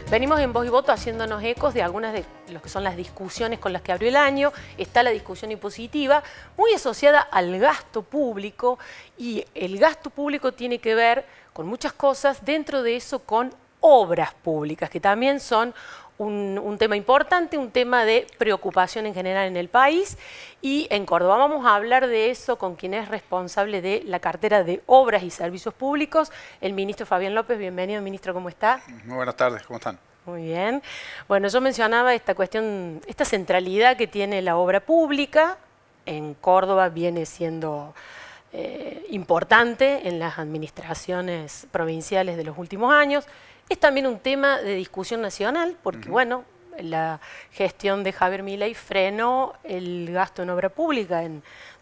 Venimos en Voz y Voto haciéndonos ecos de algunas de lo que son las discusiones con las que abrió el año. Está la discusión impositiva, muy asociada al gasto público, y el gasto público tiene que ver con muchas cosas, dentro de eso con obras públicas, que también son un tema importante, un tema de preocupación en general en el país. Y en Córdoba vamos a hablar de eso con quien es responsable de la cartera de Obras y Servicios Públicos, el ministro Fabián López. Bienvenido, ministro, ¿cómo está? Muy buenas tardes, ¿cómo están? Muy bien. Bueno, yo mencionaba esta cuestión, esta centralidad que tiene la obra pública. En Córdoba viene siendo importante en las administraciones provinciales de los últimos años. Es también un tema de discusión nacional, porque bueno, la gestión de Javier Milei frenó el gasto en obra pública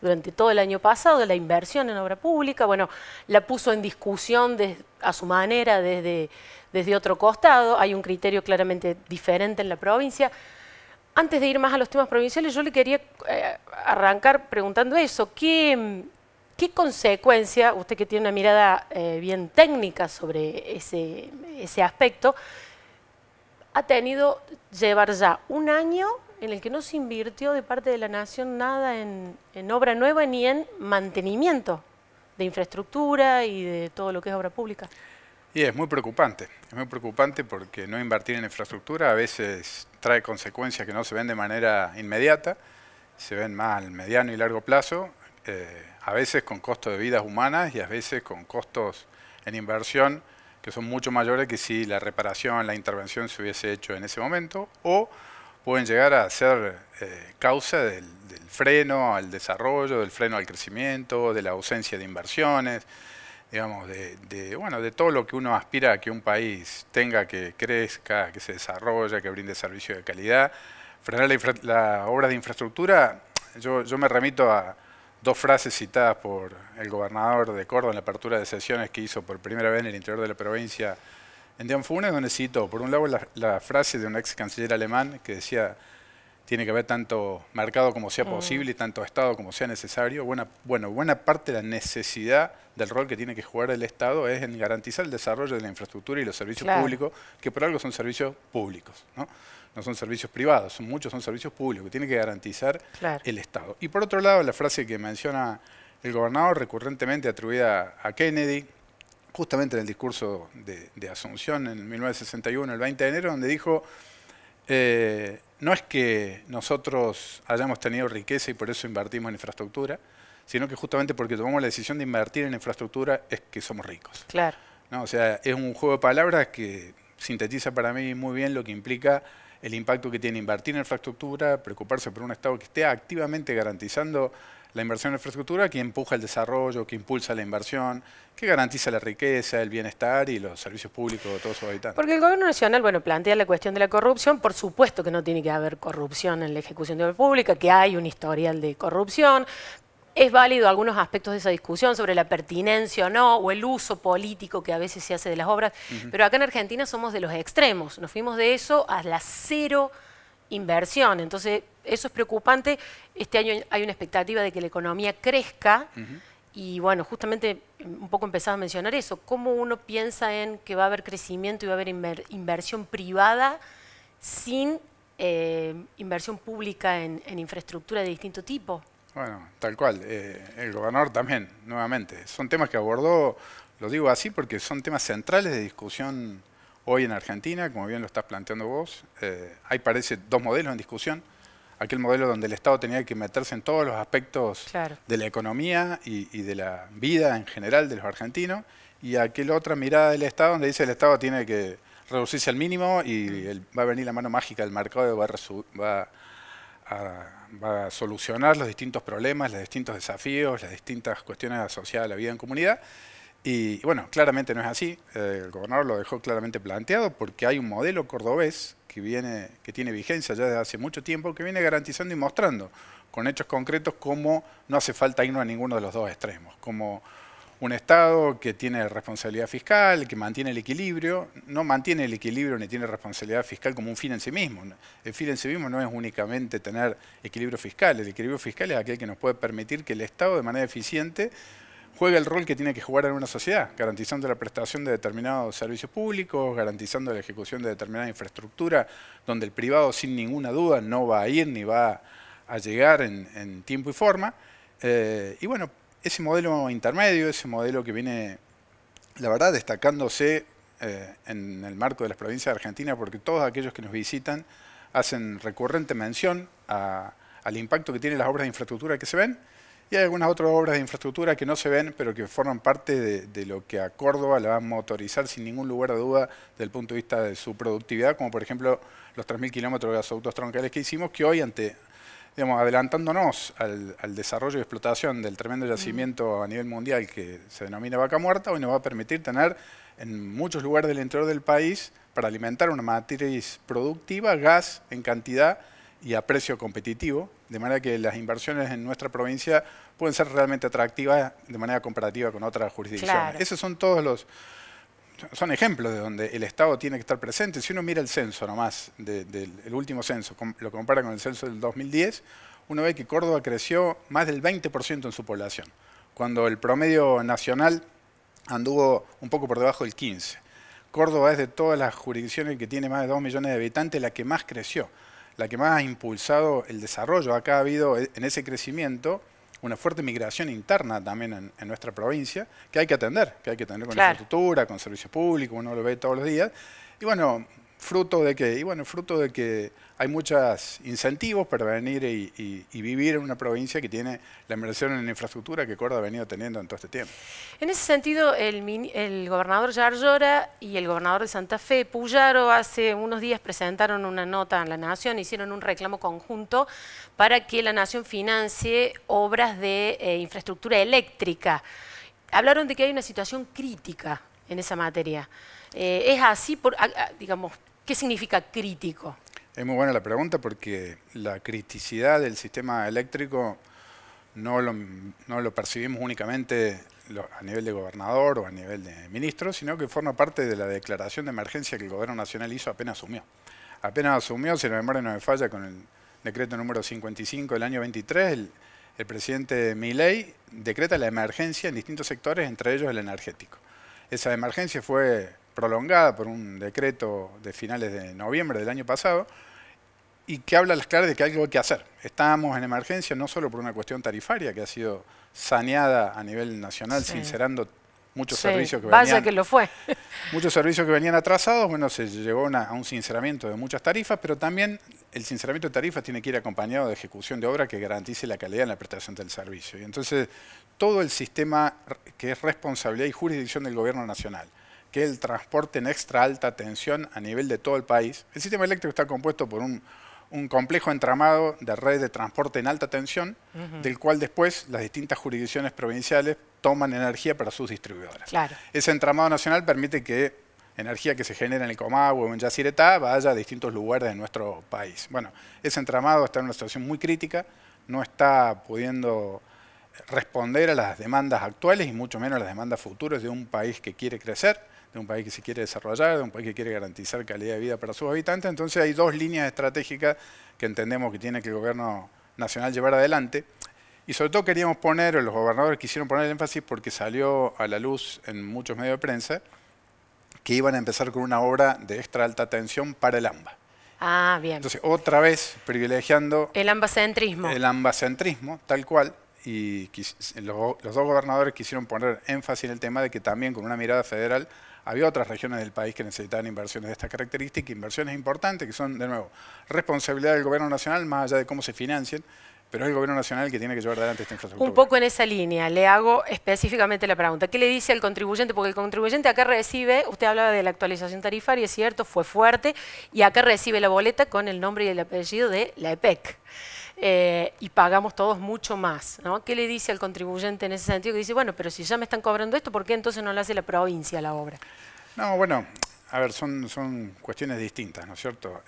durante todo el año pasado, la inversión en obra pública. Bueno, la puso en discusión a su manera desde otro costado. Hay un criterio claramente diferente en la provincia. Antes de ir más a los temas provinciales, yo le quería arrancar preguntando eso. ¿Qué consecuencia, usted que tiene una mirada bien técnica sobre ese aspecto, ha tenido llevar ya un año en el que no se invirtió de parte de la Nación nada en obra nueva ni en mantenimiento de infraestructura y de todo lo que es obra pública? Y es muy preocupante porque no invertir en infraestructura a veces trae consecuencias que no se ven de manera inmediata, se ven más al mediano y largo plazo, a veces con costos de vidas humanas y a veces con costos en inversión que son mucho mayores que si la reparación, la intervención se hubiese hecho en ese momento, o pueden llegar a ser causa del freno al desarrollo, del freno al crecimiento, de la ausencia de inversiones, digamos, de todo lo que uno aspira a que un país tenga, que crezca, que se desarrolle, que brinde servicio de calidad. Frenar la obra de infraestructura, yo me remito a dos frases citadas por el gobernador de Córdoba en la apertura de sesiones que hizo por primera vez en el interior de la provincia en día Funes, donde citó, por un lado, la frase de un ex canciller alemán que decía: tiene que haber tanto mercado como sea posible y tanto Estado como sea necesario. Buena parte de la necesidad del rol que tiene que jugar el Estado es en garantizar el desarrollo de la infraestructura y los servicios públicos, que por algo son servicios públicos, ¿no? No son servicios privados, muchos son servicios públicos, que tiene que garantizar el Estado. Y por otro lado, la frase que menciona el gobernador, recurrentemente atribuida a Kennedy, justamente en el discurso de Asunción en 1961, el 20 de enero, donde dijo: no es que nosotros hayamos tenido riqueza y por eso invertimos en infraestructura, sino que justamente porque tomamos la decisión de invertir en infraestructura es que somos ricos. Claro. ¿No? O sea, es un juego de palabras que sintetiza para mí muy bien lo que implica el impacto que tiene invertir en infraestructura, preocuparse por un Estado que esté activamente garantizando la inversión en infraestructura, que empuja el desarrollo, que impulsa la inversión, que garantiza la riqueza, el bienestar y los servicios públicos de todos sus habitantes. Porque el gobierno nacional, bueno, plantea la cuestión de la corrupción. Por supuesto que no tiene que haber corrupción en la ejecución de obra pública, que hay un historial de corrupción. Es válido algunos aspectos de esa discusión sobre la pertinencia o no, o el uso político que a veces se hace de las obras, pero acá en Argentina somos de los extremos. Nos fuimos de eso a la cero inversión. Entonces, eso es preocupante. Este año hay una expectativa de que la economía crezca. Y bueno, justamente un poco empezaba a mencionar eso. ¿Cómo uno piensa en que va a haber crecimiento y va a haber inversión privada sin inversión pública en infraestructura de distinto tipo? Bueno, tal cual. El gobernador también, nuevamente. Son temas que abordó, lo digo así porque son temas centrales de discusión hoy en Argentina, como bien lo estás planteando vos. Hay, parece, dos modelos en discusión. Aquel modelo donde el Estado tenía que meterse en todos los aspectos de la economía y de la vida en general de los argentinos, y aquel otra mirada del Estado donde dice el Estado tiene que reducirse al mínimo y va a venir la mano mágica del mercado y va a solucionar los distintos problemas, los distintos desafíos, las distintas cuestiones asociadas a la vida en comunidad. Y bueno, claramente no es así. El gobernador lo dejó claramente planteado porque hay un modelo cordobés que tiene vigencia ya desde hace mucho tiempo, que viene garantizando y mostrando con hechos concretos cómo no hace falta irnos a ninguno de los dos extremos. Como un Estado que tiene responsabilidad fiscal, que mantiene el equilibrio, no mantiene el equilibrio ni tiene responsabilidad fiscal como un fin en sí mismo. El fin en sí mismo no es únicamente tener equilibrio fiscal. El equilibrio fiscal es aquel que nos puede permitir que el Estado, de manera eficiente, juega el rol que tiene que jugar en una sociedad, garantizando la prestación de determinados servicios públicos, garantizando la ejecución de determinada infraestructura, donde el privado sin ninguna duda no va a ir ni va a llegar en tiempo y forma. Y bueno, ese modelo intermedio, ese modelo que viene, la verdad, destacándose en el marco de las provincias de Argentina, porque todos aquellos que nos visitan hacen recurrente mención al impacto que tienen las obras de infraestructura que se ven, y hay algunas otras obras de infraestructura que no se ven, pero que forman parte de lo que a Córdoba la va a motorizar sin ningún lugar de duda desde el punto de vista de su productividad, como por ejemplo los 3.000 kilómetros de gasoductos troncales que hicimos, que hoy digamos, adelantándonos al desarrollo y explotación del tremendo yacimiento a nivel mundial que se denomina Vaca Muerta, hoy nos va a permitir tener en muchos lugares del interior del país, para alimentar una matriz productiva, gas en cantidad y a precio competitivo, de manera que las inversiones en nuestra provincia pueden ser realmente atractivas de manera comparativa con otras jurisdicciones. Claro. Esos son son ejemplos de donde el Estado tiene que estar presente. Si uno mira el censo nomás, el último censo, lo compara con el censo del 2010, uno ve que Córdoba creció más del 20% en su población, cuando el promedio nacional anduvo un poco por debajo del 15%. Córdoba es de todas las jurisdicciones que tiene más de 2 millones de habitantes la que más creció, la que más ha impulsado el desarrollo. Acá ha habido en ese crecimiento una fuerte migración interna también en nuestra provincia, que hay que atender con infraestructura, con servicios públicos, uno lo ve todos los días. Y bueno, fruto de que hay muchos incentivos para venir y vivir en una provincia que tiene la inversión en infraestructura que Córdoba ha venido teniendo en todo este tiempo. En ese sentido, el gobernador Yarlora y el gobernador de Santa Fe, Puyaro, hace unos días presentaron una nota en La Nación, hicieron un reclamo conjunto para que La Nación financie obras de infraestructura eléctrica. Hablaron de que hay una situación crítica en esa materia. ¿Es así? Digamos, ¿qué significa crítico? Es muy buena la pregunta porque la criticidad del sistema eléctrico no lo percibimos únicamente a nivel de gobernador o a nivel de ministro, sino que forma parte de la declaración de emergencia que el Gobierno Nacional hizo apenas asumió. Apenas asumió, si la memoria no me falla, con el decreto número 55 del año 23, el presidente Milei decreta la emergencia en distintos sectores, entre ellos el energético. Esa emergencia fue prolongada por un decreto de finales de noviembre del año pasado y que habla a las claras de que hay algo que hacer. Estamos en emergencia no solo por una cuestión tarifaria que ha sido saneada a nivel nacional, sincerando muchos servicios que venían, que lo fue. muchos servicios que venían atrasados. Bueno, se llegó a un sinceramiento de muchas tarifas, pero también el sinceramiento de tarifas tiene que ir acompañado de ejecución de obra que garantice la calidad en la prestación del servicio. Y entonces todo el sistema que es responsabilidad y jurisdicción del Gobierno Nacional, que es el transporte en extra alta tensión a nivel de todo el país. El sistema eléctrico está compuesto por un complejo entramado de redes de transporte en alta tensión, del cual después las distintas jurisdicciones provinciales toman energía para sus distribuidoras. Claro. Ese entramado nacional permite que energía que se genera en el Comahue o en Yacyretá vaya a distintos lugares de nuestro país. Bueno, ese entramado está en una situación muy crítica, no está pudiendo responder a las demandas actuales y mucho menos a las demandas futuras de un país que quiere crecer, de un país que se quiere desarrollar, de un país que quiere garantizar calidad de vida para sus habitantes. Entonces hay dos líneas estratégicas que entendemos que tiene que el Gobierno Nacional llevar adelante. Y sobre todo queríamos poner, o los gobernadores quisieron poner el énfasis porque salió a la luz en muchos medios de prensa, que iban a empezar con una obra de extra alta tensión para el AMBA. Ah, bien. Entonces otra vez privilegiando el ambacentrismo. El ambacentrismo, tal cual. Y los dos gobernadores quisieron poner énfasis en el tema de que también con una mirada federal había otras regiones del país que necesitaban inversiones de estas características, inversiones importantes que son, de nuevo, responsabilidad del Gobierno Nacional más allá de cómo se financien, pero es el Gobierno Nacional que tiene que llevar adelante esta infraestructura. Un poco en esa línea, le hago específicamente la pregunta. ¿Qué le dice al contribuyente? Porque el contribuyente acá recibe, usted hablaba de la actualización tarifaria, es cierto, fue fuerte, y acá recibe la boleta con el nombre y el apellido de la EPEC. Y pagamos todos mucho más, ¿no? ¿Qué le dice al contribuyente en ese sentido? Que dice, bueno, pero si ya me están cobrando esto, ¿por qué entonces no lo hace la provincia la obra? No, bueno, a ver, son cuestiones distintas, ¿no es cierto?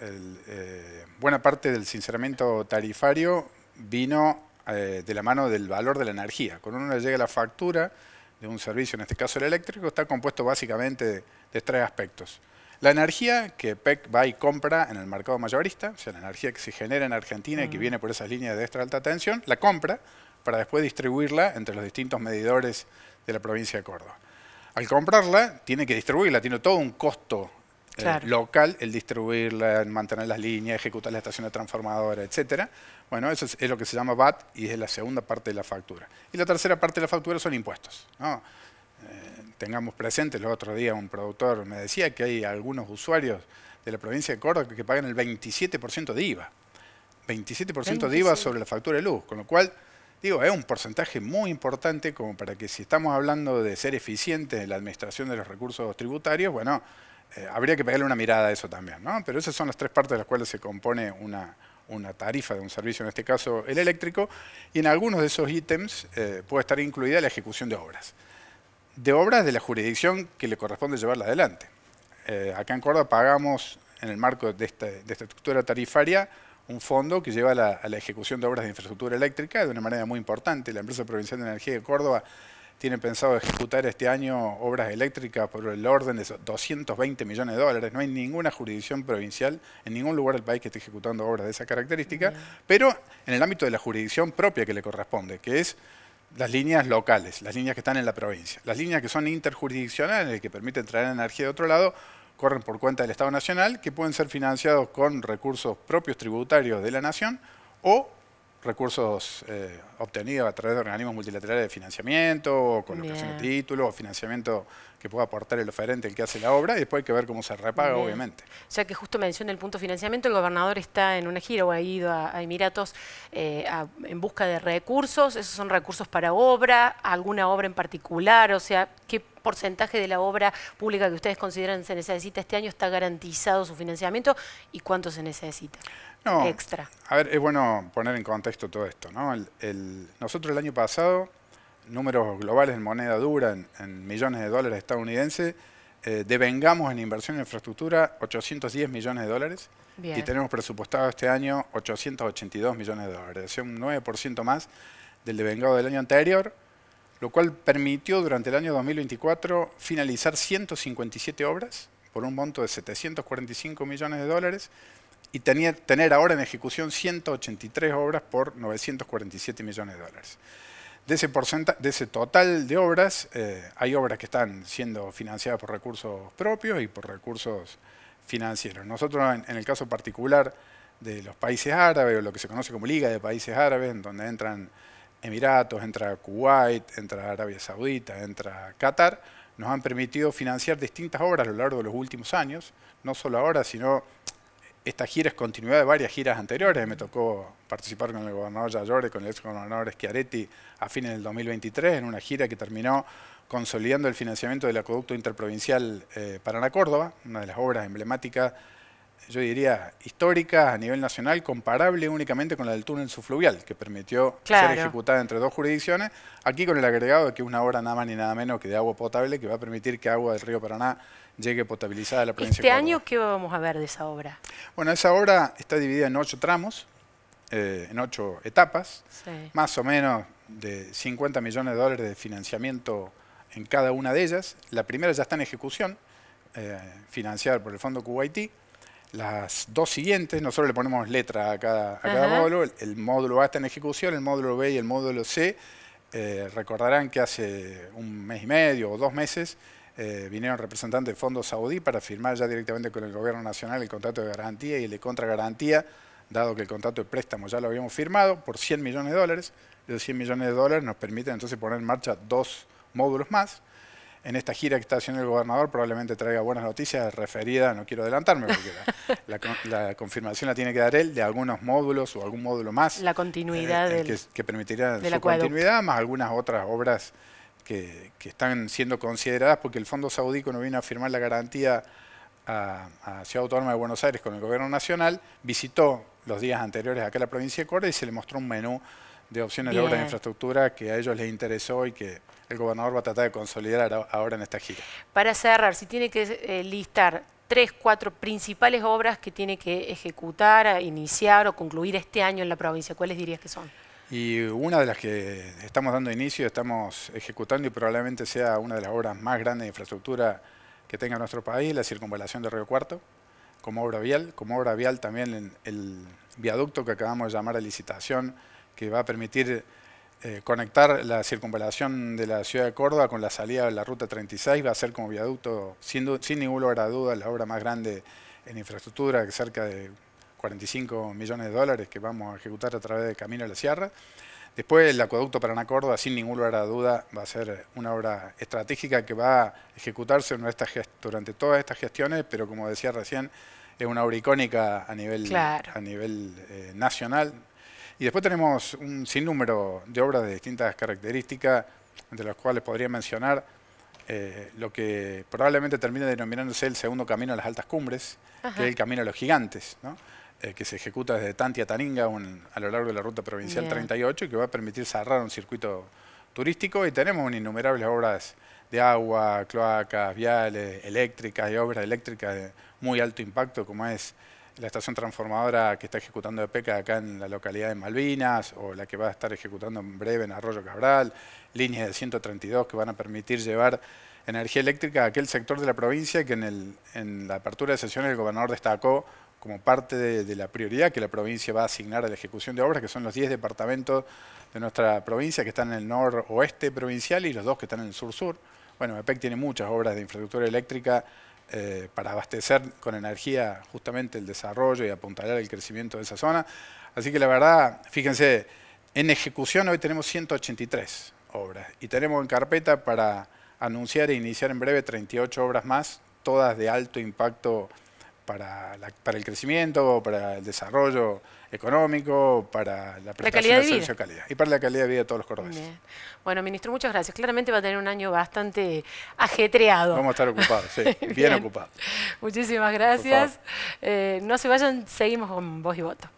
Buena parte del sinceramiento tarifario vino de la mano del valor de la energía. Cuando uno le llega la factura de un servicio, en este caso el eléctrico, está compuesto básicamente de tres aspectos. La energía que PEC va y compra en el mercado mayorista, o sea, la energía que se genera en Argentina y que viene por esas líneas de extra alta tensión, la compra para después distribuirla entre los distintos medidores de la provincia de Córdoba. Al comprarla, tiene que distribuirla, tiene todo un costo local, el distribuirla, el mantener las líneas, ejecutar la estación de transformadora, etcétera. Bueno, eso es lo que se llama VAT y es la segunda parte de la factura. Y la tercera parte de la factura son impuestos, ¿no? Tengamos presente, el otro día un productor me decía que hay algunos usuarios de la provincia de Córdoba que pagan el 27% de IVA. 27% de IVA sobre la factura de luz, con lo cual, digo, es un porcentaje muy importante como para que si estamos hablando de ser eficientes en la administración de los recursos tributarios, bueno, habría que pegarle una mirada a eso también, ¿no? Pero esas son las tres partes de las cuales se compone una tarifa de un servicio, en este caso el eléctrico, y en algunos de esos ítems puede estar incluida la ejecución de obras. De obras de la jurisdicción que le corresponde llevarla adelante. Acá en Córdoba pagamos, en el marco de esta estructura tarifaria, un fondo que lleva a la ejecución de obras de infraestructura eléctrica de una manera muy importante. La Empresa Provincial de Energía de Córdoba tiene pensado ejecutar este año obras eléctricas por el orden de 220 millones de dólares. No hay ninguna jurisdicción provincial en ningún lugar del país que esté ejecutando obras de esa característica, pero en el ámbito de la jurisdicción propia que le corresponde, que es las líneas locales, las líneas que están en la provincia. Las líneas que son interjurisdiccionales, que permiten traer energía de otro lado, corren por cuenta del Estado Nacional, que pueden ser financiados con recursos propios tributarios de la Nación o recursos obtenidos a través de organismos multilaterales de financiamiento, o colocación de títulos, o financiamiento que pueda aportar el oferente, el que hace la obra, y después hay que ver cómo se repaga, obviamente. Ya que justo menciona el punto financiamiento, el gobernador está en una gira o ha ido a Emiratos en busca de recursos. ¿Esos son recursos para obra? ¿Alguna obra en particular? O sea, ¿qué porcentaje de la obra pública que ustedes consideran se necesita este año está garantizado su financiamiento y cuánto se necesita extra? A ver, es bueno poner en contexto todo esto, ¿no? Nosotros el año pasado, números globales en moneda dura, en millones de dólares estadounidenses, devengamos en inversión en infraestructura 810 millones de dólares. Bien. Y tenemos presupuestado este año 882 millones de dólares, o sea, un 9% más del devengado del año anterior, lo cual permitió durante el año 2024 finalizar 157 obras por un monto de 745 millones de dólares y tener ahora en ejecución 183 obras por 947 millones de dólares. De ese total de obras, hay obras que están siendo financiadas por recursos propios y por recursos financieros. Nosotros, en el caso particular de los países árabes, o lo que se conoce como Liga de Países Árabes, en donde entran Emiratos, entra Kuwait, entra Arabia Saudita, entra Qatar, nos han permitido financiar distintas obras a lo largo de los últimos años, no solo ahora, sino esta gira es continuidad de varias giras anteriores. Me tocó participar con el gobernador Yayore, con el ex gobernador Schiaretti a fines del 2023 en una gira que terminó consolidando el financiamiento del acueducto interprovincial Paraná-Córdoba, una de las obras emblemáticas, yo diría, históricas a nivel nacional, comparable únicamente con la del túnel subfluvial, que permitió ser ejecutada entre dos jurisdicciones, aquí con el agregado de que es una obra nada más ni nada menos que de agua potable, que va a permitir que agua del río Paraná llegue potabilizada a la provincia de Córdoba. ¿Este año qué vamos a ver de esa obra? Bueno, esa obra está dividida en 8 tramos, en 8 etapas, más o menos de 50 millones de dólares de financiamiento en cada una de ellas. La primera ya está en ejecución, financiada por el Fondo Kuwaití. Las dos siguientes, nosotros le ponemos letra a cada módulo. El módulo A está en ejecución, el módulo B y el módulo C. Recordarán que hace un mes y medio o 2 meses vinieron representantes del Fondo Saudí para firmar ya directamente con el Gobierno Nacional el contrato de garantía y el de contragarantía, dado que el contrato de préstamo ya lo habíamos firmado por 100 millones de dólares. Esos 100 millones de dólares nos permiten entonces poner en marcha 2 módulos más. En esta gira que está haciendo el gobernador probablemente traiga buenas noticias referidas, no quiero adelantarme porque la confirmación la tiene que dar él, de algunos módulos o algún módulo más. La continuidad que permitirá su continuidad, más algunas otras obras que están siendo consideradas, porque el Fondo Saudí, cuando vino a firmar la garantía a Ciudad Autónoma de Buenos Aires con el Gobierno Nacional, visitó los días anteriores acá en la provincia de Córdoba y se le mostró un menú de opciones de obras de infraestructura que a ellos les interesó y que el gobernador va a tratar de consolidar ahora en esta gira. Para cerrar, si tiene que listar 3, 4 principales obras que tiene que ejecutar, iniciar o concluir este año en la provincia, ¿cuáles dirías que son? Y una de las que estamos dando inicio, estamos ejecutando y probablemente sea una de las obras más grandes de infraestructura que tenga nuestro país, la circunvalación de Río Cuarto, como obra vial también el viaducto que acabamos de llamar a licitación, que va a permitir conectar la circunvalación de la ciudad de Córdoba con la salida de la Ruta 36, va a ser como viaducto, sin ningún lugar a duda, la obra más grande en infraestructura, que cerca de 45 millones de dólares que vamos a ejecutar a través del Camino a la Sierra. Después el acueducto Paraná-Córdoba, sin ningún lugar a duda, va a ser una obra estratégica que va a ejecutarse durante todas estas gestiones, pero como decía recién, es una obra icónica a nivel, nacional. Y después tenemos un sinnúmero de obras de distintas características, entre las cuales podría mencionar lo que probablemente termine denominándose el segundo camino a las altas cumbres, que es el camino a los gigantes, ¿no? Que se ejecuta desde Tanti a Taninga a lo largo de la ruta provincial 38 y que va a permitir cerrar un circuito turístico. Y tenemos innumerables obras de agua, cloacas, viales, eléctricas y obras eléctricas de muy alto impacto, como es la estación transformadora que está ejecutando EPECA acá en la localidad de Malvinas, o la que va a estar ejecutando en breve en Arroyo Cabral, líneas de 132 que van a permitir llevar energía eléctrica a aquel sector de la provincia que en la apertura de sesiones el gobernador destacó como parte de la prioridad que la provincia va a asignar a la ejecución de obras, que son los 10 departamentos de nuestra provincia que están en el noroeste provincial y los 2 que están en el sur-sur. Bueno, EPEC tiene muchas obras de infraestructura eléctrica para abastecer con energía justamente el desarrollo y apuntalar el crecimiento de esa zona. Así que la verdad, fíjense, en ejecución hoy tenemos 183 obras y tenemos en carpeta para anunciar e iniciar en breve 38 obras más, todas de alto impacto para el crecimiento, para el desarrollo económico, para la prestación de servicio de calidad y para la calidad de vida de todos los cordobeses. Bien. Bueno, ministro, muchas gracias. Claramente va a tener un año bastante ajetreado. Vamos a estar ocupados, sí, bien ocupados. Muchísimas gracias. No se vayan, seguimos con Voz y Voto.